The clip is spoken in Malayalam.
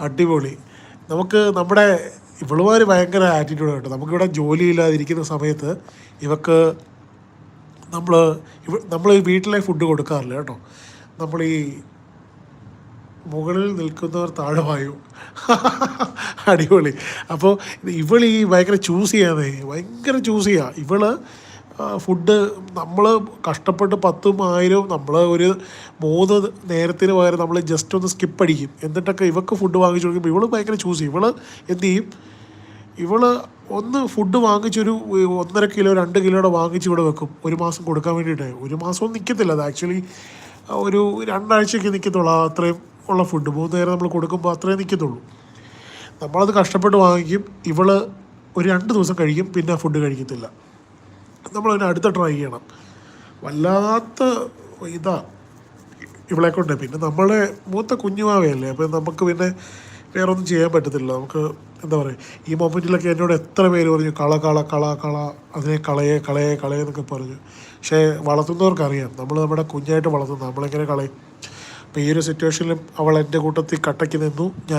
അടിപൊളി. നമുക്ക് നമ്മുടെ ഇവളുമാർ ഭയങ്കര ആറ്റിറ്റ്യൂഡ് കേട്ടോ. നമുക്കിവിടെ ജോലിയില്ലാതിരിക്കുന്ന സമയത്ത് ഇവക്ക് നമ്മൾ ഈ വീട്ടിലെ ഫുഡ് കൊടുക്കാറില്ല കേട്ടോ. നമ്മൾ ഈ മുകളിൽ നിൽക്കുന്നവർ താഴെ വായു. അടിപൊളി. അപ്പോൾ ഇവൾ ഈ ഭയങ്കര ചൂസ് ചെയ്യാതെ ഭയങ്കര ചൂസ് ചെയ്യുക ഇവള്. ഫുഡ് നമ്മൾ കഷ്ടപ്പെട്ട് 10,000 1000 നമ്മൾ ഒരു 3 നേരത്തിന് പകരം നമ്മൾ ജസ്റ്റ് ഒന്ന് സ്കിപ്പ് അടിക്കും. എന്നിട്ടൊക്കെ ഇവക്ക് ഫുഡ് വാങ്ങിച്ചു കൊടുക്കുമ്പോൾ ഇവൾ ഭയങ്കര ചൂസ് ചെയ്യും. ഇവൾ എന്ത് ചെയ്യും, ഇവൾ ഒന്ന് ഫുഡ് വാങ്ങിച്ചൊരു 1.5 കിലോ 2 കിലോയുടെ വാങ്ങിച്ച് ഇവിടെ വെക്കും, ഒരു മാസം കൊടുക്കാൻ വേണ്ടിയിട്ട്. ഒരു മാസമൊന്നും നിൽക്കത്തില്ല അത്. ആക്ച്വലി ഒരു 2 ആഴ്ചയൊക്കെ നിൽക്കത്തുള്ളൂ. അത്രയും ഉള്ള ഫുഡ് 3 നേരം നമ്മൾ കൊടുക്കുമ്പോൾ അത്രയും നിൽക്കത്തുള്ളൂ. നമ്മളത് കഷ്ടപ്പെട്ട് വാങ്ങിക്കും. ഇവൾ ഒരു 2 ദിവസം കഴിക്കും, പിന്നെ ഫുഡ് കഴിക്കത്തില്ല. നമ്മളതിന് അടുത്ത ട്രൈ ചെയ്യണം. വല്ലാത്ത ഇതാ ഇവളെ കൊണ്ട്. പിന്നെ നമ്മളെ മൂത്ത കുഞ്ഞുമാവയല്ലേ, അപ്പോൾ നമുക്ക് പിന്നെ വേറെ ഒന്നും ചെയ്യാൻ പറ്റത്തില്ല. നമുക്ക് എന്താ പറയുക, ഈ മൊമെൻറ്റിലൊക്കെ എന്നോട് എത്ര പേര് പറഞ്ഞു കള കള കള കള, അതിനെ കളയെ കളയെ കളയെന്നൊക്കെ പറഞ്ഞു. പക്ഷേ വളർത്തുന്നവർക്കറിയാം നമ്മൾ നമ്മുടെ കുഞ്ഞായിട്ട് വളർത്തുന്നത്, നമ്മളെങ്ങനെ കളയും. അപ്പോൾ ഈ ഒരു സിറ്റുവേഷനിലും അവൾ എൻ്റെ കൂട്ടത്തിൽ കട്ടയ്ക്ക് നിന്നു. ഞാൻ